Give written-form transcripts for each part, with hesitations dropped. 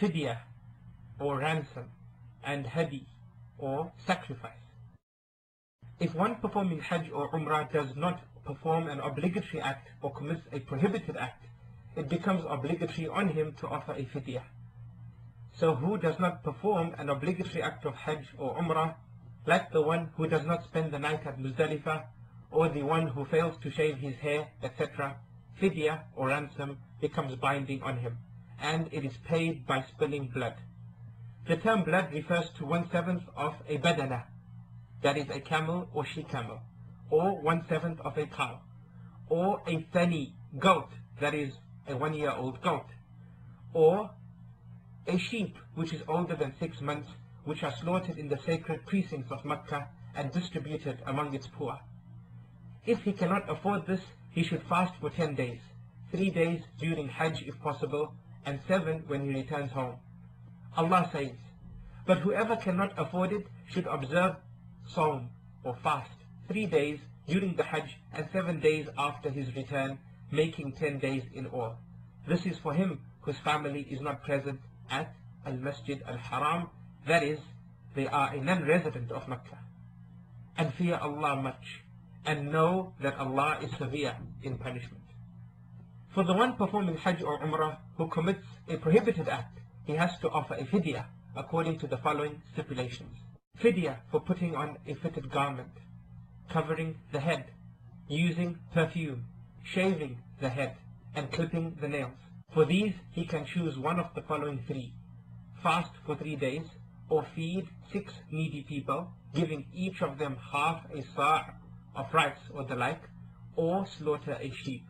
fidya or ransom, and hadi or sacrifice. If one performing Hajj or Umrah does not perform an obligatory act or commits a prohibited act, it becomes obligatory on him to offer a fidya. So who does not perform an obligatory act of Hajj or Umrah, like the one who does not spend the night at Muzdalifah, or the one who fails to shave his hair, etc., fidya or ransom becomes binding on him, and it is paid by spilling blood. The term blood refers to 1/7 of a badana, that is a camel or she-camel, or 1/7 of a cow, or a thani goat, that is a 1-year-old goat, or a sheep which is older than 6 months, which are slaughtered in the sacred precincts of Mecca and distributed among its poor. If he cannot afford this, he should fast for 10 days, 3 days during Hajj if possible, and 7 when he returns home. Allah says, but whoever cannot afford it should observe Sawm or fast 3 days during the Hajj and 7 days after his return, making 10 days in all. This is for him whose family is not present at Al-Masjid Al-Haram, that is, they are a non-resident of Mecca. And fear Allah much, and know that Allah is severe in punishment. For the one performing Hajj or Umrah who commits a prohibited act, he has to offer a fidya according to the following stipulations. Fidya for putting on a fitted garment, covering the head, using perfume, shaving the head, and clipping the nails. For these he can choose one of the following 3. Fast for 3 days, or feed 6 needy people, giving each of them half a sa' of rice or the like, or slaughter a sheep.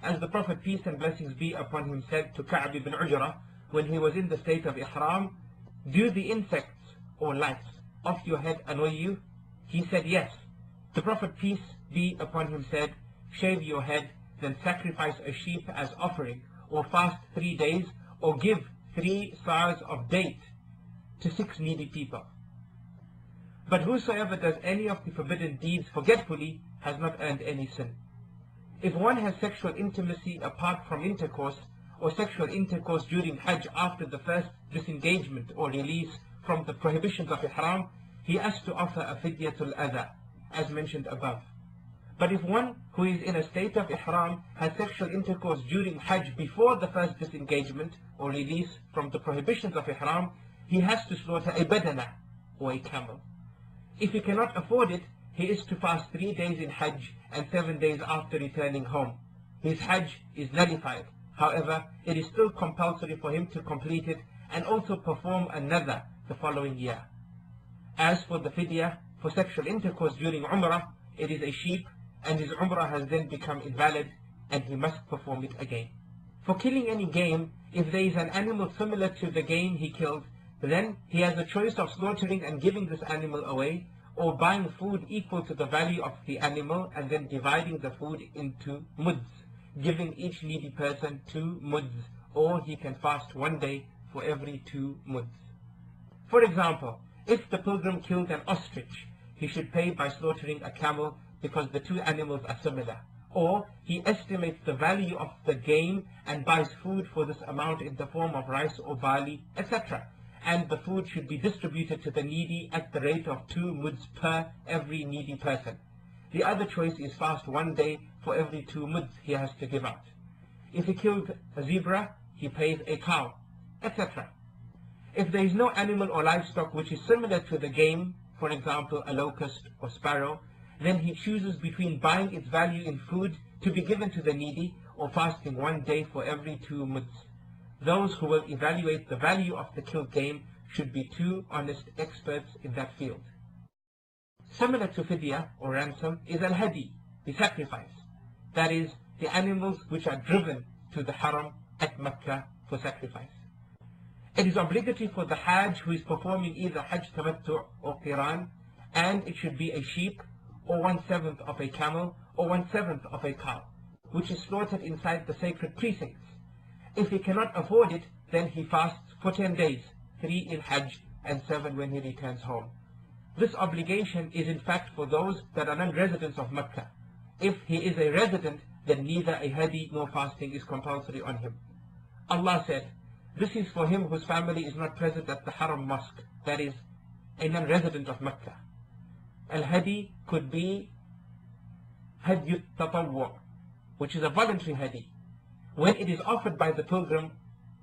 As the Prophet, peace and blessings be upon him, said to Ka'b ibn Ujrah when he was in the state of Ihram, do the insects or lice off your head annoy you? He said yes. The Prophet, peace be upon him, said, shave your head, then sacrifice a sheep as offering, or fast 3 days, or give 3 sa'as of date to 6 needy people. But whosoever does any of the forbidden deeds forgetfully has not earned any sin. If one has sexual intimacy apart from intercourse, or sexual intercourse during Hajj after the first disengagement or release from the prohibitions of Ihram, he has to offer a fidyatul adha, as mentioned above. But if one who is in a state of Ihram has sexual intercourse during Hajj before the first disengagement or release from the prohibitions of Ihram, he has to slaughter a badana, or a camel. If he cannot afford it, he is to fast 3 days in Hajj and 7 days after returning home. His Hajj is nullified. However, it is still compulsory for him to complete it and also perform another the following year. As for the fidya for sexual intercourse during Umrah, it is a sheep, and his Umrah has then become invalid, and he must perform it again. For killing any game, if there is an animal similar to the game he killed, then he has a choice of slaughtering and giving this animal away, or buying food equal to the value of the animal and then dividing the food into muds, giving each needy person 2 muds, or he can fast 1 day for every 2 muds. For example, if the pilgrim killed an ostrich, he should pay by slaughtering a camel because the 2 animals are similar. Or he estimates the value of the game and buys food for this amount in the form of rice or barley, etc. And the food should be distributed to the needy at the rate of 2 muds per every needy person. The other choice is fast 1 day for every 2 muds he has to give out. If he killed a zebra, he pays a cow, etc. If there is no animal or livestock which is similar to the game, for example a locust or sparrow, then he chooses between buying its value in food to be given to the needy or fasting 1 day for every 2 muds. Those who will evaluate the value of the killed game should be 2 honest experts in that field. Similar to fidya or ransom is al-hadi, the sacrifice, that is, the animals which are driven to the haram at Mecca for sacrifice. It is obligatory for the Hajj who is performing either Hajj Tamattu or Qiran, and it should be a sheep, or 1/7 of a camel, or 1/7 of a cow, which is slaughtered inside the sacred precincts. If he cannot afford it, then he fasts for 10 days, 3 in Hajj and 7 when he returns home. This obligation is in fact for those that are non-residents of Mecca. If he is a resident, then neither a hadi nor fasting is compulsory on him. Allah said, This is for him whose family is not present at the Haram Mosque, that is, a non-resident of Mecca. Al-Hadi could be Hadi Tatawwu, which is a voluntary Hadi. When it is offered by the pilgrim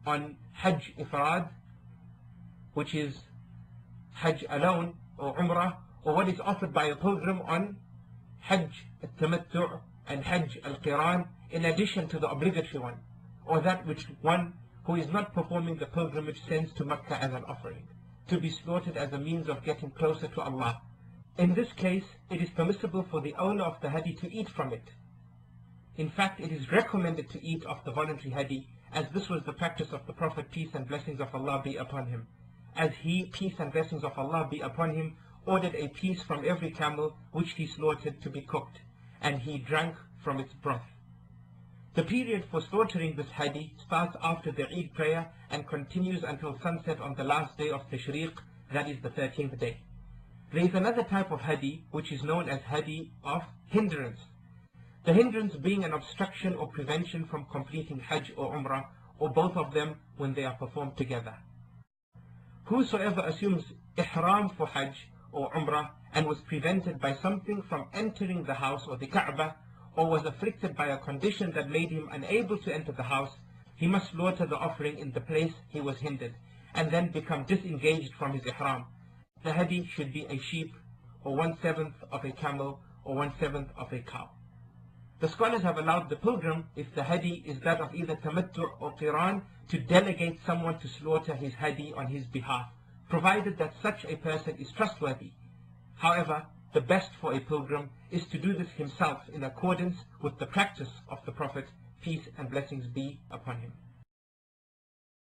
on Hajj Ifrad, which is Hajj alone, or Umrah, or what is offered by a pilgrim on Hajj al-Tamattu' and Hajj al-Qiran, in addition to the obligatory one, or that which one who is not performing the pilgrimage sends to Mecca as an offering, to be slaughtered as a means of getting closer to Allah. In this case, it is permissible for the owner of the Hadi to eat from it. In fact, it is recommended to eat of the voluntary Hadi, as this was the practice of the Prophet, peace and blessings of Allah be upon him, as he, peace and blessings of Allah be upon him, ordered a piece from every camel which he slaughtered to be cooked, and he drank from its broth. The period for slaughtering this Hadi starts after the Eid prayer and continues until sunset on the last day of Tashriq, that is the 13th day. There is another type of Hadi which is known as Hadi of hindrance. The hindrance being an obstruction or prevention from completing Hajj or Umrah, or both of them when they are performed together. Whosoever assumes Ihram for Hajj or Umrah and was prevented by something from entering the house or the Kaaba, or was afflicted by a condition that made him unable to enter the house, he must slaughter the offering in the place he was hindered, and then become disengaged from his Ihram. The Hadi should be a sheep, or 1/7 of a camel, or 1/7 of a cow. The scholars have allowed the pilgrim, if the Hadi is that of either Tamattu' or Qiran, to delegate someone to slaughter his Hadi on his behalf, provided that such a person is trustworthy. However, the best for a pilgrim is to do this himself in accordance with the practice of the Prophet, peace and blessings be upon him.